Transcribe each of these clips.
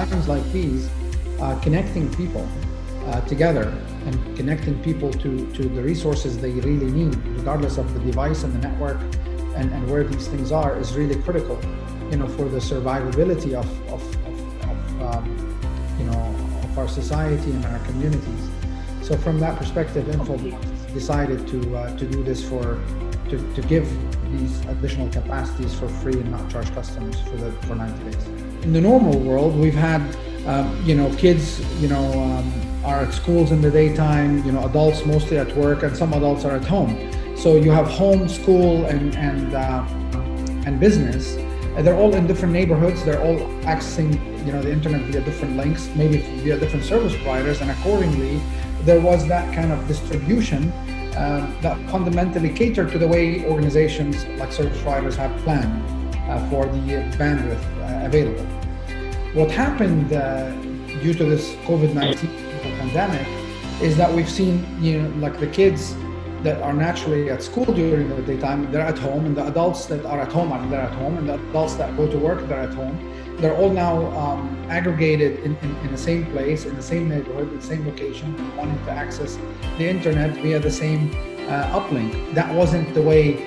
times like these, connecting people together and connecting people to the resources they really need, regardless of the device and the network and where these things are, is really critical, for the survivability of our society and our communities. So from that perspective, Infoblox decided to do this to give these additional capacities for free and not charge customers for 90 days. In the normal world, we've had kids are at schools in the daytime, adults mostly at work, and some adults are at home. So you have home, school, and business. They're all in different neighborhoods. They're all accessing the internet via different links, maybe via different service providers, and accordingly, there was that kind of distribution that fundamentally catered to the way organizations like service providers have planned for the bandwidth available. What happened due to this COVID-19 pandemic is that we've seen, like the kids that are naturally at school during the daytime, they're at home, and the adults that are at home, they're at home, and the adults that go to work, they're at home. They're all now aggregated in the same place, in the same neighborhood, in the same location, wanting to access the internet via the same uplink. That wasn't the way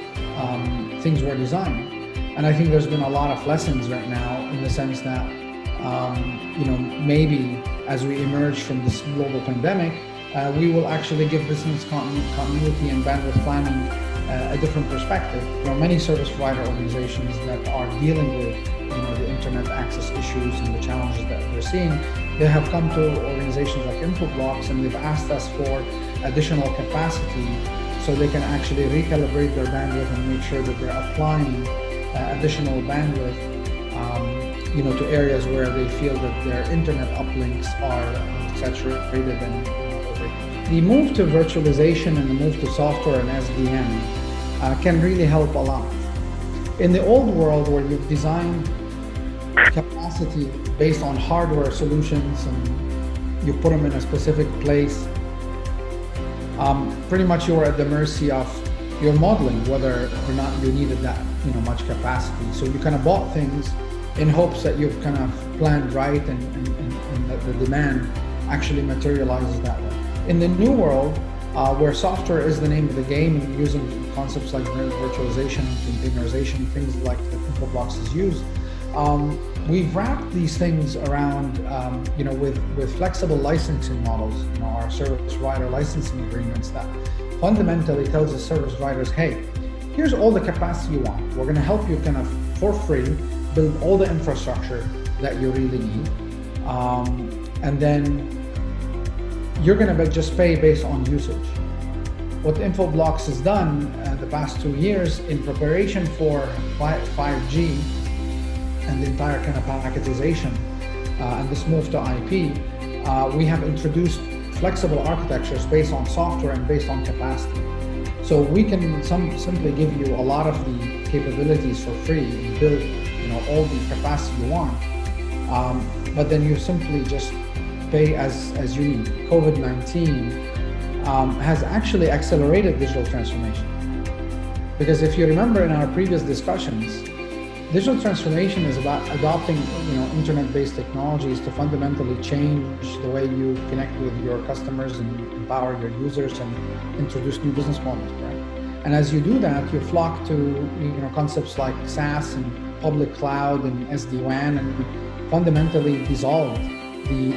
things were designed. And I think there's been a lot of lessons right now in the sense that, maybe as we emerge from this global pandemic, we will actually give business continuity and bandwidth planning a different perspective. There are many service provider organizations that are dealing with the internet access issues and the challenges that they're seeing. They have come to organizations like Infoblox, and they've asked us for additional capacity so they can actually recalibrate their bandwidth and make sure that they're applying additional bandwidth to areas where they feel that their internet uplinks are saturated and the move to virtualization and the move to software and SDN can really help a lot. In the old world, where you've designed capacity based on hardware solutions and you put them in a specific place, pretty much you were at the mercy of your modeling, whether or not you needed that much capacity. So you kind of bought things in hopes that you've kind of planned right and that the demand actually materializes that way. In the new world, where software is the name of the game, and using concepts like virtualization, containerization, things like that Infoblox has used, we've wrapped these things around, with flexible licensing models, our service provider licensing agreements that fundamentally tells the service providers, hey, here's all the capacity you want. We're going to help you kind of for free build all the infrastructure that you really need, and then you're going to just pay based on usage. What Infoblox has done the past 2 years in preparation for 5G and the entire kind of packetization and this move to IP, we have introduced flexible architectures based on software and based on capacity. So we can simply give you a lot of the capabilities for free and build all the capacity you want, but then you simply just pay as you need. COVID-19 has actually accelerated digital transformation. Because if you remember in our previous discussions, digital transformation is about adopting internet-based technologies to fundamentally change the way you connect with your customers and empower your users and introduce new business models, right? And as you do that, you flock to concepts like SaaS and public cloud and SD-WAN, and fundamentally dissolve the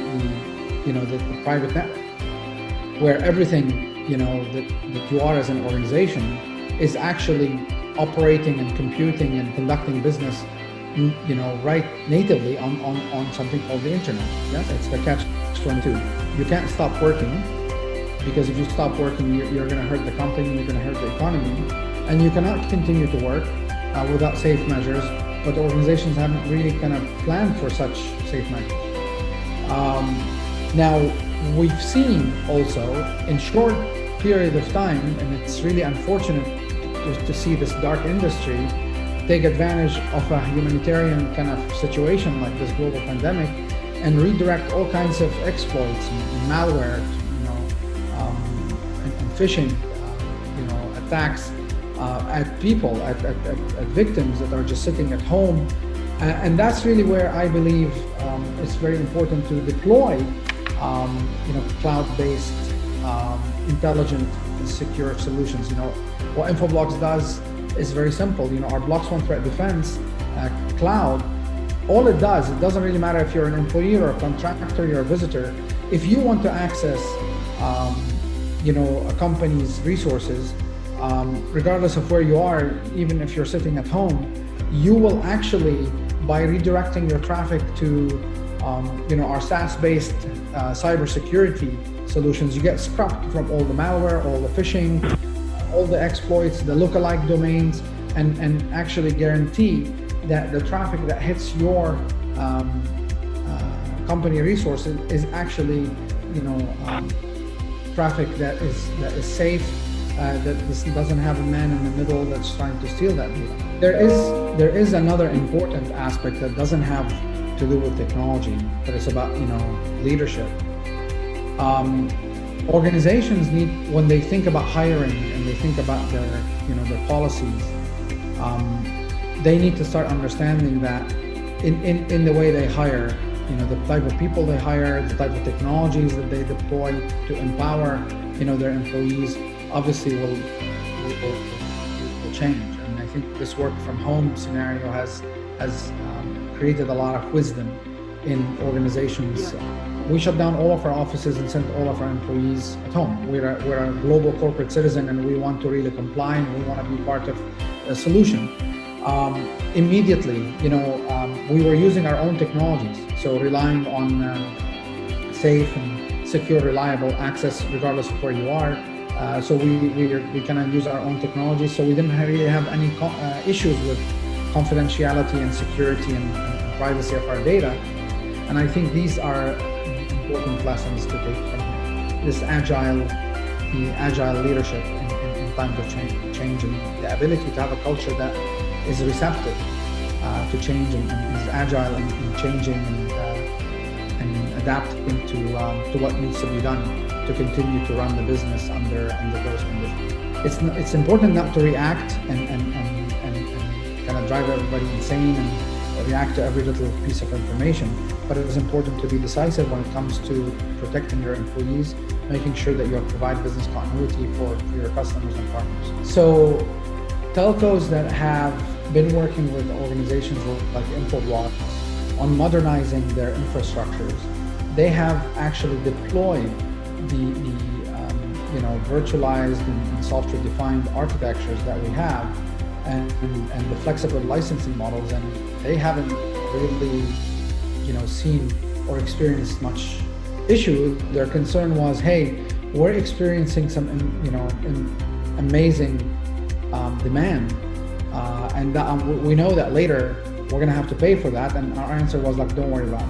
private network, where everything that you are as an organization is actually operating and computing and conducting business right natively on something called the internet. Yes, it's the catch-22. You can't stop working, because if you stop working, you're going to hurt the company, you're going to hurt the economy, and you cannot continue to work without safe measures. But organizations haven't really kind of planned for such safe measures. Now, we've seen also in short period of time, and it's really unfortunate to see this dark industry take advantage of a humanitarian kind of situation like this global pandemic and redirect all kinds of exploits and malware, and phishing, attacks at people, at victims that are just sitting at home And that's really where I believe it's very important to deploy, cloud-based, intelligent, secure solutions. What Infoblox does is very simple. Our Blocks One Threat Defense cloud, all it doesn't really matter if you're an employee or a contractor, you're a visitor. If you want to access, a company's resources, regardless of where you are, even if you're sitting at home, you will actually, by redirecting your traffic to, our SaaS-based cybersecurity solutions, you get scrubbed from all the malware, all the phishing, all the exploits, the lookalike domains, and actually guarantee that the traffic that hits your company resources is actually, traffic that is safe, that doesn't have a man in the middle that's trying to steal that data. There is another important aspect that doesn't have to do with technology, but it's about leadership. Organizations need, when they think about hiring and they think about their policies, they need to start understanding that in the way they hire, the type of people they hire, the type of technologies that they deploy to empower, their employees, obviously will change. And I think this work from home scenario has created a lot of wisdom in organizations. We shut down all of our offices and sent all of our employees at home. We're a global corporate citizen, and we want to really comply, and we want to be part of a solution. Immediately, we were using our own technologies, so relying on safe and secure, reliable access regardless of where you are. So we kind of use our own technology, so we didn't really have any issues with confidentiality and security and privacy of our data. And I think these are important lessons to take from this agile leadership in times of change, and the ability to have a culture that is receptive to change and is agile in changing and adapting to what needs to be done to continue to run the business under those conditions. It's important not to react and kind of drive everybody insane and react to every little piece of information, but it is important to be decisive when it comes to protecting your employees, making sure that you provide business continuity for your customers and partners. So telcos that have been working with organizations like Infoblox on modernizing their infrastructures, they have actually deployed the virtualized and software-defined architectures that we have and the flexible licensing models, and they haven't really seen or experienced much issue. Their concern was, hey, we're experiencing some amazing demand, and we know that later we're going to have to pay for that. And our answer was like, don't worry about it.